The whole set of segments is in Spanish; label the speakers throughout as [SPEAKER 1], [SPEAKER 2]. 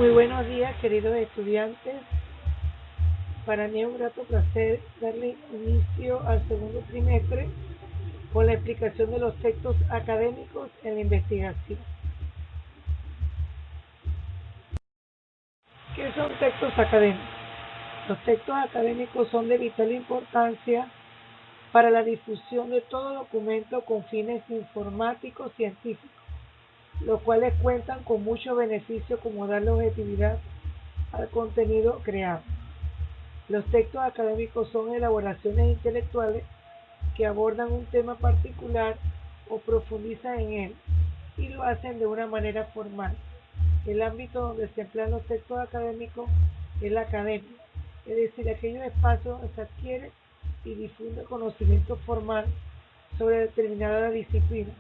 [SPEAKER 1] Muy buenos días, queridos estudiantes. Para mí es un grato placer darle inicio al segundo trimestre con la explicación de los textos académicos en la investigación. ¿Qué son textos académicos? Los textos académicos son de vital importancia para la difusión de todo documento con fines informáticos científicos, los cuales cuentan con muchos beneficios como darle objetividad al contenido creado. Los textos académicos son elaboraciones intelectuales que abordan un tema particular o profundizan en él y lo hacen de una manera formal. El ámbito donde se emplean los textos académicos es la academia, es decir, aquellos espacios donde se adquiere y difunde conocimiento formal sobre determinada disciplina.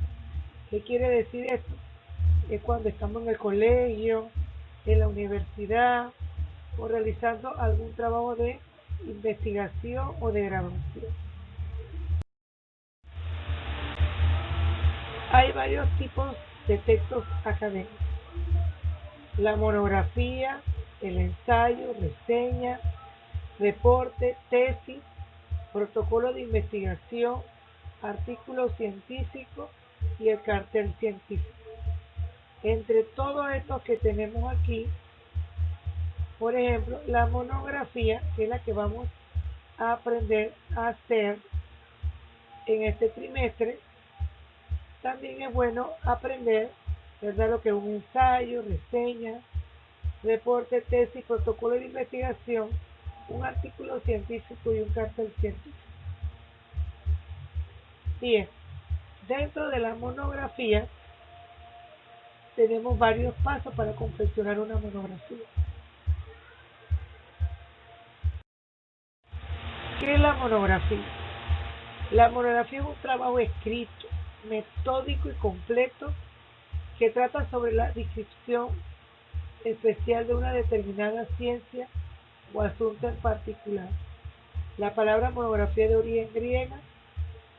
[SPEAKER 1] ¿Qué quiere decir esto? Es cuando estamos en el colegio, en la universidad o realizando algún trabajo de investigación o de grabación. Hay varios tipos de textos académicos: la monografía, el ensayo, reseña, reporte, tesis, protocolo de investigación, artículo científico y el cartel científico. Entre todos estos que tenemos aquí, por ejemplo, la monografía, que es la que vamos a aprender a hacer en este trimestre. También es bueno aprender, ¿verdad?, lo que es un ensayo, reseña, reporte, tesis, protocolo de investigación, un artículo científico y un cartel científico. Bien, dentro de la monografía tenemos varios pasos para confeccionar una monografía. ¿Qué es la monografía? La monografía es un trabajo escrito, metódico y completo que trata sobre la descripción especial de una determinada ciencia o asunto en particular. La palabra monografía, de origen griega,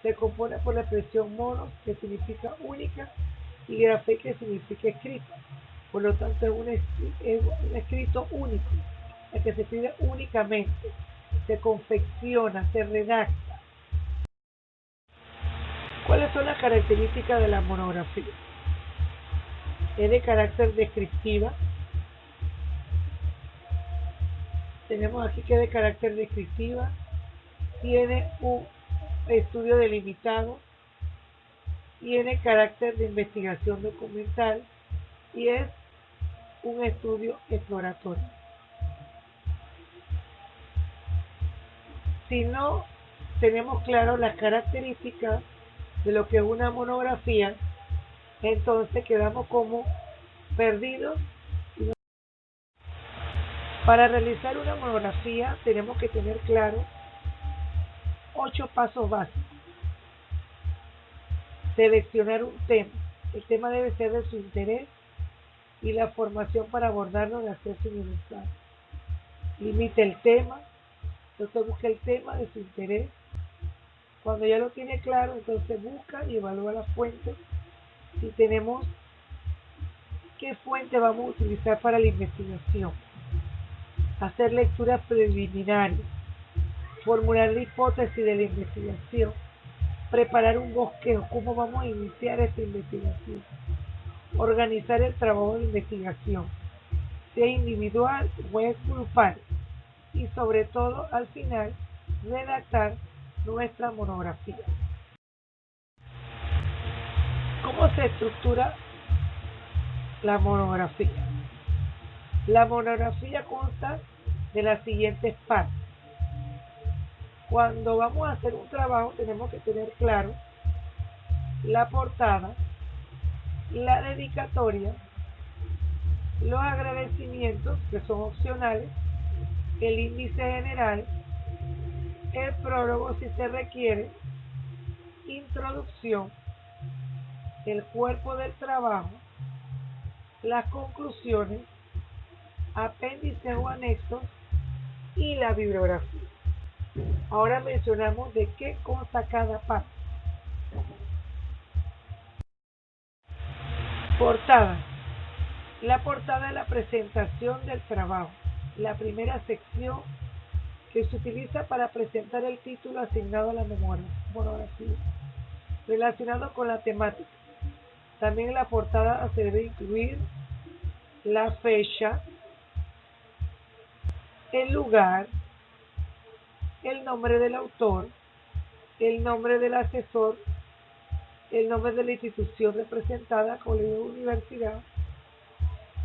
[SPEAKER 1] se compone por la expresión monos, que significa única, y grafé, que significa escrito. Por lo tanto, es un escrito único, el que se escribe únicamente, se confecciona, se redacta. ¿Cuáles son las características de la monografía? Es de carácter descriptiva. Tenemos aquí que es de carácter descriptiva. Tiene un estudio delimitado. Tiene carácter de investigación documental y es un estudio exploratorio. Si no tenemos claro las características de lo que es una monografía, entonces quedamos como perdidos. Para realizar una monografía tenemos que tener claro 8 pasos básicos. Seleccionar un tema. El tema debe ser de su interés y la formación para abordarlo de acceso universal. Limite el tema. Entonces busca el tema de su interés. Cuando ya lo tiene claro, entonces busca y evalúa la fuente. Y tenemos qué fuente vamos a utilizar para la investigación. Hacer lecturas preliminares. Formular la hipótesis de la investigación. Preparar un bosquejo, cómo vamos a iniciar esta investigación. Organizar el trabajo de investigación, sea individual o es grupal. Y sobre todo, al final, redactar nuestra monografía. ¿Cómo se estructura la monografía? La monografía consta de las siguientes partes. Cuando vamos a hacer un trabajo tenemos que tener claro la portada, la dedicatoria, los agradecimientos, que son opcionales, el índice general, el prólogo si se requiere, introducción, el cuerpo del trabajo, las conclusiones, apéndices o anexos y la bibliografía. Ahora mencionamos de qué consta cada parte. Portada. La portada es la presentación del trabajo, la primera sección que se utiliza para presentar el título asignado a la monografía, relacionado con la temática. También en la portada se debe incluir la fecha, el lugar, el nombre del autor, el nombre del asesor, el nombre de la institución representada, colegio o universidad,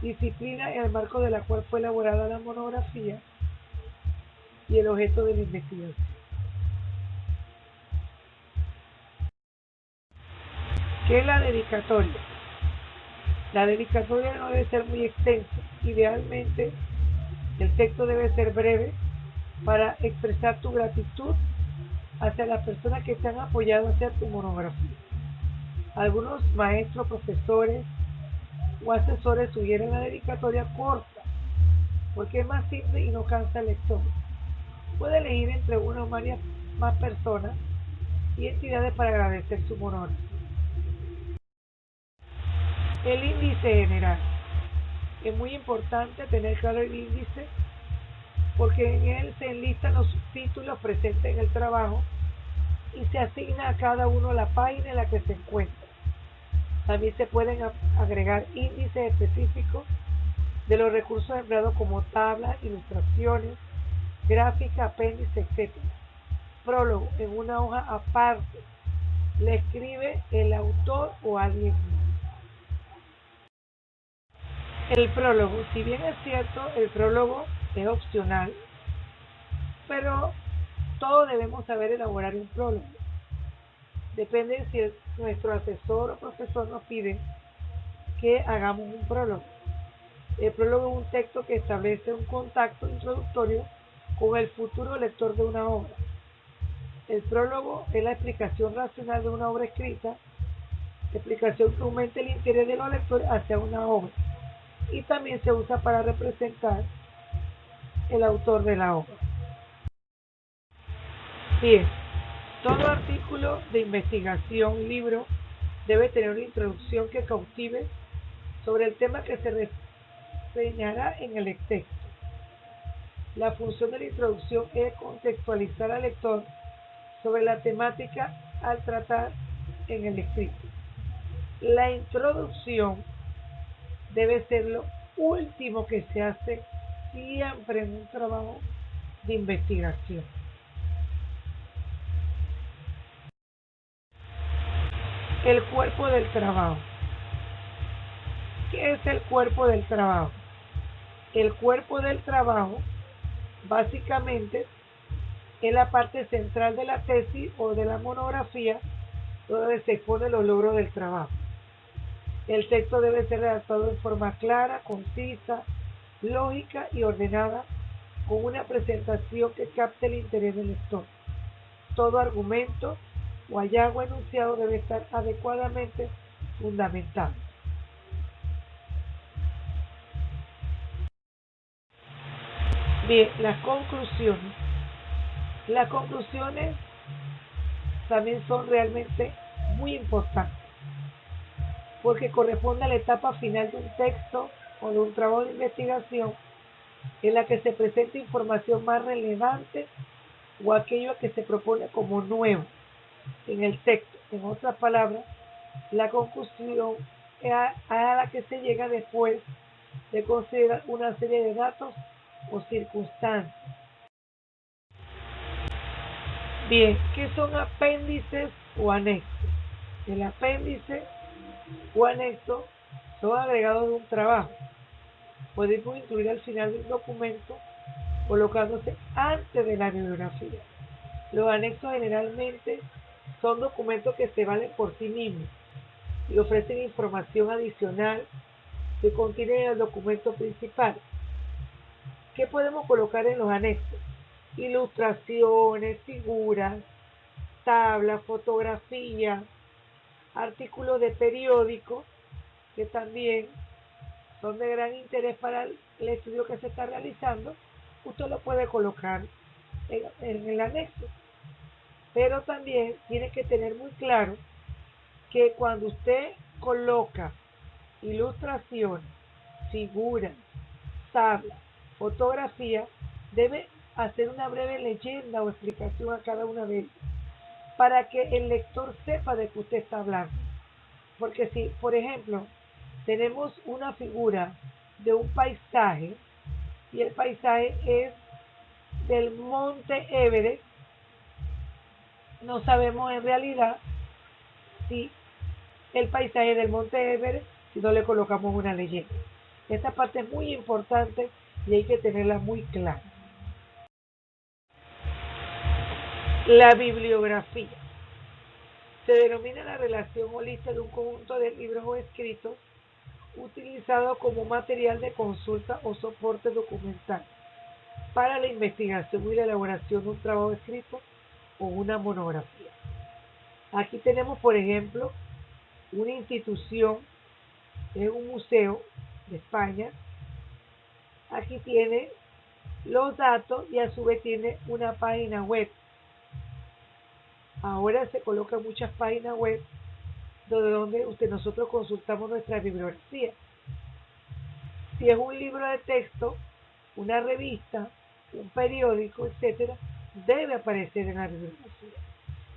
[SPEAKER 1] disciplina en el marco de la cual fue elaborada la monografía y el objeto de la investigación. ¿Qué es la dedicatoria? La dedicatoria no debe ser muy extensa. Idealmente, el texto debe ser breve para expresar tu gratitud hacia las personas que te han apoyado a hacer tu monografía. Algunos maestros, profesores o asesores sugieren la dedicatoria corta porque es más simple y no cansa al lector. Puede elegir entre una o varias más personas y entidades para agradecer su monografía. El índice general. Es muy importante tener claro el índice porque en él se enlistan los subtítulos presentes en el trabajo y se asigna a cada uno la página en la que se encuentra. También se pueden agregar índices específicos de los recursos empleados como tablas, ilustraciones, gráficas, apéndices, etc. Prólogo en una hoja aparte. Le escribe el autor o alguien más. El prólogo, si bien es cierto, el prólogo es opcional, pero todos debemos saber elaborar un prólogo. Depende si nuestro asesor o profesor nos pide que hagamos un prólogo. El prólogo es un texto que establece un contacto introductorio con el futuro lector de una obra. El prólogo es la explicación racional de una obra escrita, explicación que aumenta el interés de los lectores hacia una obra y también se usa para representar el autor de la obra. Bien, todo artículo de investigación, libro, debe tener una introducción que cautive sobre el tema que se reseñará en el texto. La función de la introducción es contextualizar al lector sobre la temática al tratar en el escrito. La introducción debe ser lo último que se hace siempre en un trabajo de investigación. El cuerpo del trabajo. ¿Qué es el cuerpo del trabajo? El cuerpo del trabajo básicamente es la parte central de la tesis o de la monografía donde se exponen los logros del trabajo. El texto debe ser redactado en forma clara, concisa, lógica y ordenada, con una presentación que capte el interés del lector. Todo argumento o hallazgo enunciado debe estar adecuadamente fundamentado. Bien, las conclusiones. Las conclusiones también son realmente muy importantes porque corresponde a la etapa final de un texto o de un trabajo de investigación en la que se presenta información más relevante o aquello que se propone como nuevo en el texto. En otras palabras, la conclusión es a la que se llega después de considerar una serie de datos o circunstancias. Bien, ¿qué son apéndices o anexos? El apéndice o anexo son agregados de un trabajo. Podemos incluir al final de un documento colocándose antes de la bibliografía. Los anexos generalmente son documentos que se valen por sí mismos y ofrecen información adicional que contiene el documento principal. ¿Qué podemos colocar en los anexos? Ilustraciones, figuras, tablas, fotografías, artículos de periódico que también son de gran interés para el estudio que se está realizando. Usted lo puede colocar en el anexo, pero también tiene que tener muy claro que cuando usted coloca ilustraciones, figuras, tablas, fotografías, debe hacer una breve leyenda o explicación a cada una de ellas para que el lector sepa de qué usted está hablando. Porque si, por ejemplo, tenemos una figura de un paisaje y el paisaje es del monte Everest, no sabemos en realidad si el paisaje del monte Everest si no le colocamos una leyenda. Esta parte es muy importante y hay que tenerla muy clara. La bibliografía se denomina la relación o lista de un conjunto de libros o escritos utilizado como material de consulta o soporte documental para la investigación y la elaboración de un trabajo escrito o una monografía. Aquí tenemos, por ejemplo, una institución, es un museo de España. Aquí tiene los datos y a su vez tiene una página web. Ahora se colocan muchas páginas web donde nosotros consultamos nuestra bibliografía. Si es un libro de texto, una revista, un periódico, etcétera, debe aparecer en la bibliografía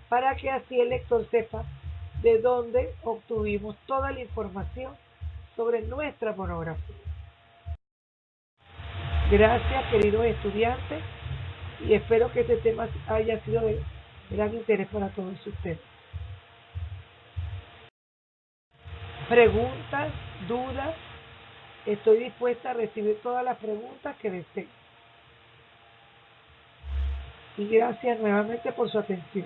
[SPEAKER 1] para que así el lector sepa de dónde obtuvimos toda la información sobre nuestra monografía. Gracias, queridos estudiantes, y espero que este tema haya sido de gran interés para todos ustedes. Preguntas, dudas, estoy dispuesta a recibir todas las preguntas que deseen. Y gracias nuevamente por su atención.